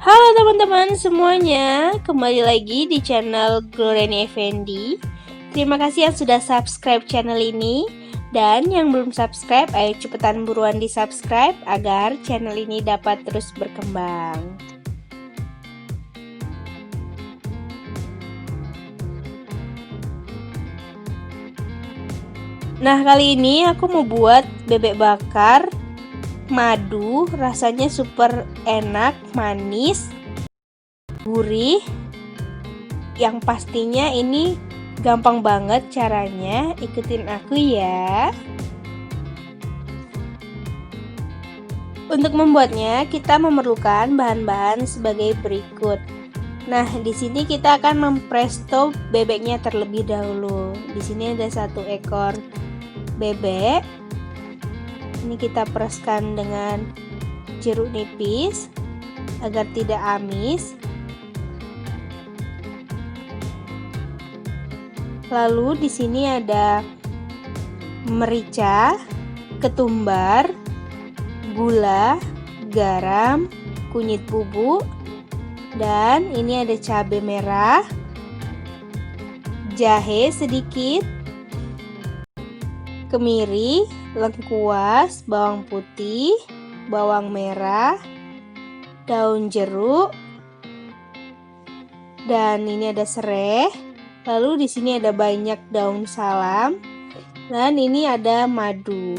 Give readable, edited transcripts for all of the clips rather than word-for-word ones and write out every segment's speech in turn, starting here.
Halo teman-teman semuanya, kembali lagi di channel Gloriani Effendi. Terima kasih yang sudah subscribe channel ini. Dan yang belum subscribe, ayo cepetan buruan di subscribe agar channel ini dapat terus berkembang. Nah, kali ini aku mau buat bebek bakar madu, rasanya super enak, manis, gurih. Yang pastinya ini gampang banget caranya, ikutin aku ya. Untuk membuatnya kita memerlukan bahan-bahan sebagai berikut. Nah, di sini kita akan mempresto bebeknya terlebih dahulu. Di sini ada 1 ekor bebek. Ini kita pereskan dengan jeruk nipis agar tidak amis. Lalu di sini ada merica, ketumbar, gula, garam, kunyit bubuk, dan ini ada cabai merah, jahe sedikit, kemiri, lengkuas, bawang putih, bawang merah, daun jeruk, dan ini ada serai. Lalu di sini ada banyak daun salam, dan ini ada madu.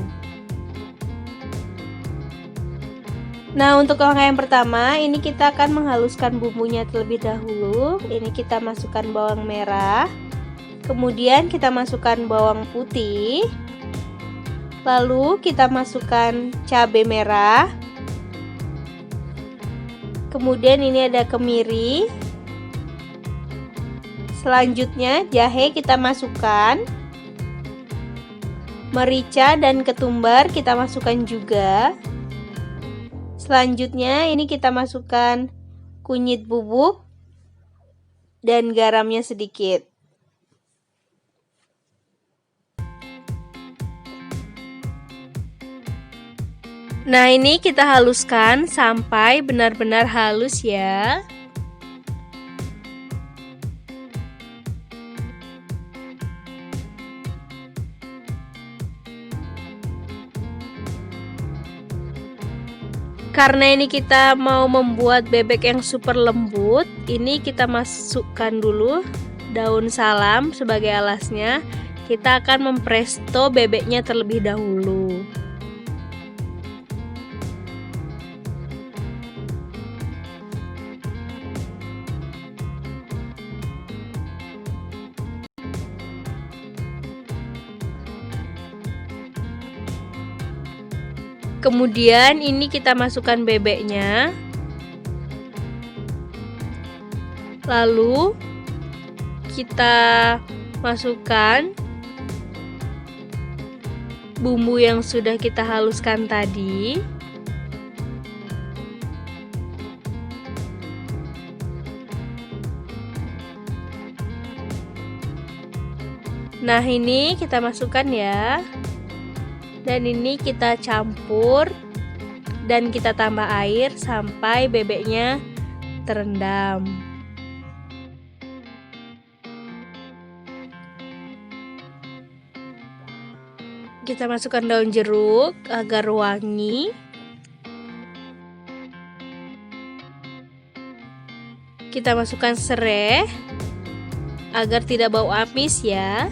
Nah, untuk langkah yang pertama, ini kita akan menghaluskan bumbunya terlebih dahulu. Ini kita masukkan bawang merah, kemudian kita masukkan bawang putih, lalu kita masukkan cabai merah, kemudian ini ada kemiri. Selanjutnya jahe kita masukkan, merica dan ketumbar kita masukkan juga. Selanjutnya ini kita masukkan kunyit bubuk dan garamnya sedikit. Nah, ini kita haluskan sampai benar-benar halus ya. Karena ini kita mau membuat bebek yang super lembut, ini kita masukkan dulu daun salam sebagai alasnya. Kita akan mempresto bebeknya terlebih dahulu. Kemudian ini kita masukkan bebeknya. Lalu kita masukkan bumbu yang sudah kita haluskan tadi. Nah, ini kita masukkan ya. Dan ini kita campur dan kita tambah air sampai bebeknya terendam. Kita masukkan daun jeruk agar wangi. Kita masukkan serai agar tidak bau amis ya.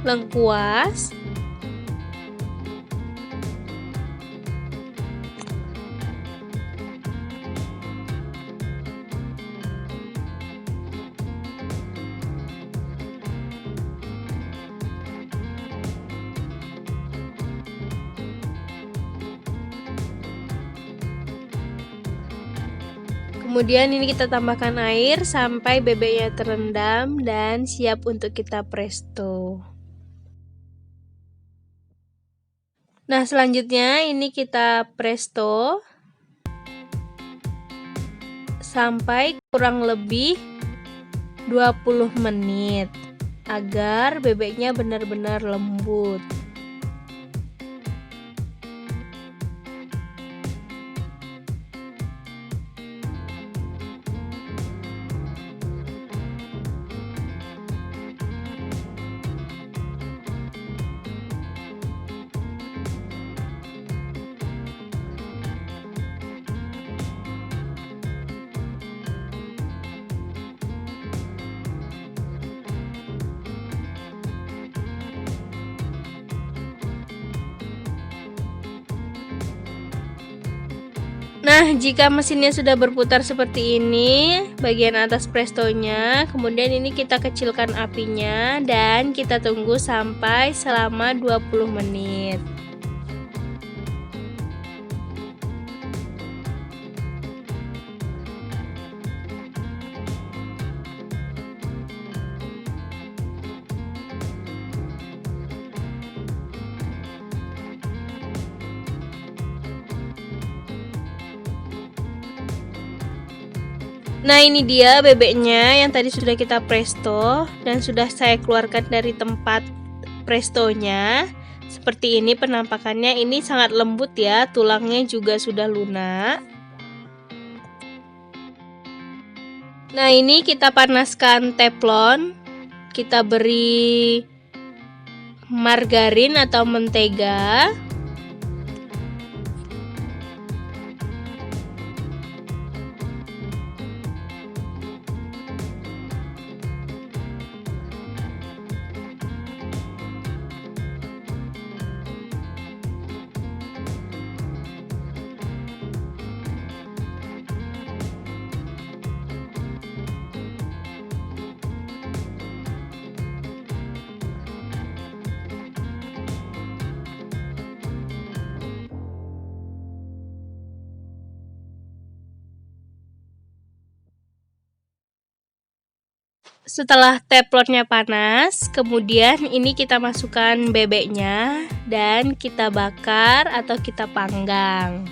Lengkuas. Kemudian ini kita tambahkan air sampai bebeknya terendam dan siap untuk kita presto. Nah, selanjutnya ini kita presto sampai kurang lebih 20 menit agar bebeknya benar-benar lembut. Nah, jika mesinnya sudah berputar seperti ini, bagian atas prestonya, kemudian ini kita kecilkan apinya dan kita tunggu sampai selama 20 menit. Nah, ini dia bebeknya yang tadi sudah kita presto dan sudah saya keluarkan dari tempat prestonya. Seperti ini penampakannya, ini sangat lembut ya, tulangnya juga sudah lunak. Nah, ini kita panaskan teflon, kita beri margarin atau mentega. Setelah teflonnya panas, kemudian ini kita masukkan bebeknya dan kita bakar atau kita panggang.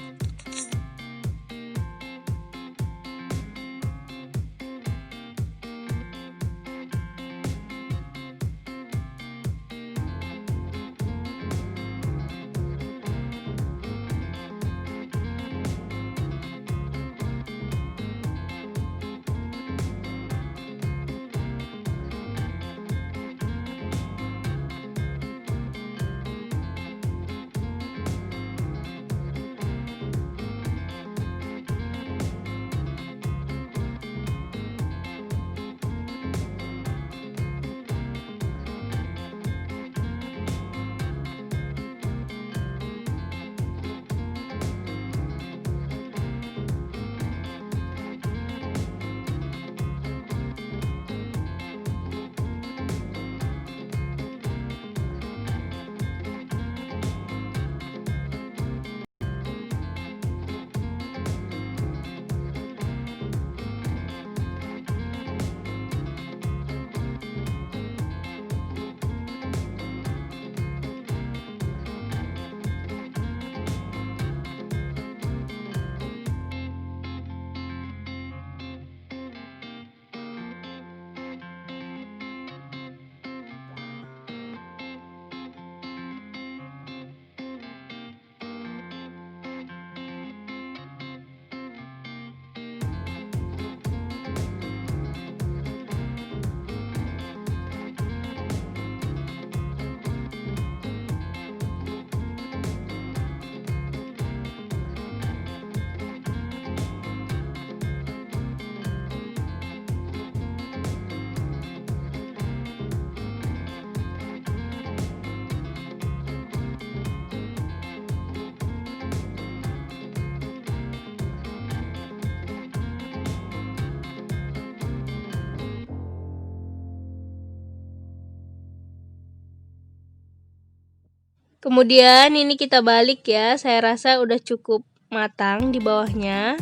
Kemudian ini kita balik ya, saya rasa udah cukup matang di bawahnya.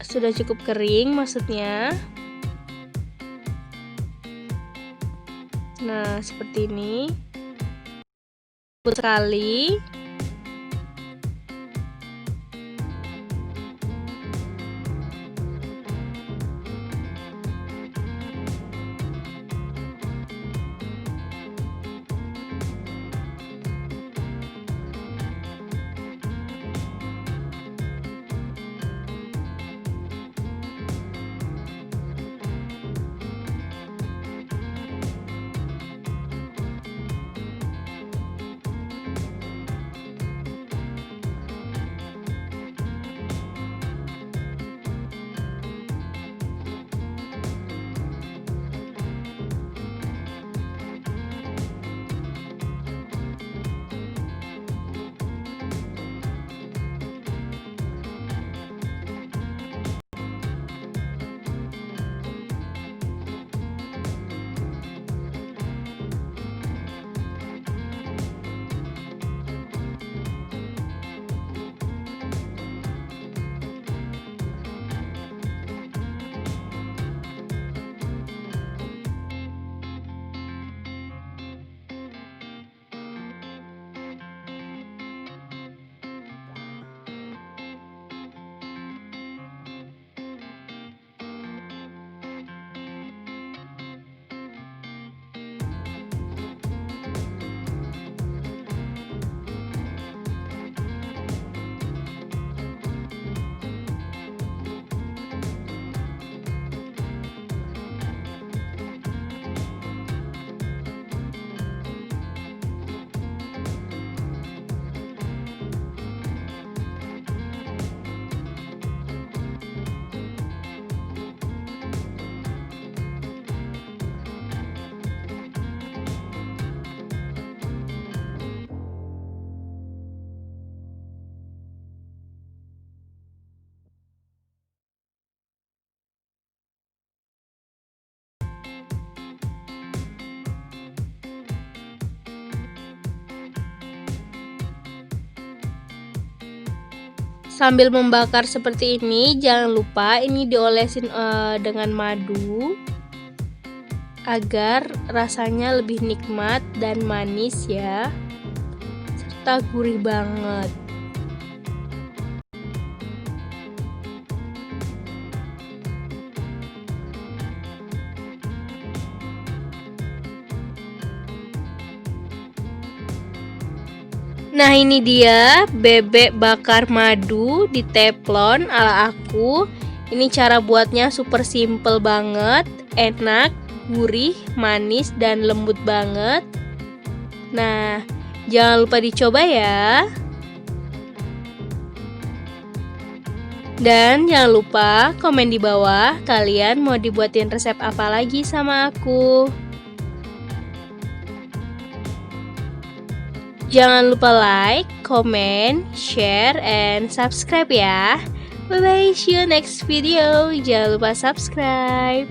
Sudah cukup kering maksudnya. Nah, seperti ini. Lembut sekali. Sambil membakar seperti ini, jangan lupa ini diolesin dengan madu agar rasanya lebih nikmat dan manis ya, serta gurih banget. Nah, ini dia bebek bakar madu di teflon ala aku. Ini cara buatnya super simple banget, enak, gurih, manis, dan lembut banget. Nah, jangan lupa dicoba ya. Dan jangan lupa komen di bawah kalian mau dibuatin resep apa lagi sama aku. Jangan lupa like, comment, share, and subscribe ya. Bye bye, see you next video. Jangan lupa subscribe.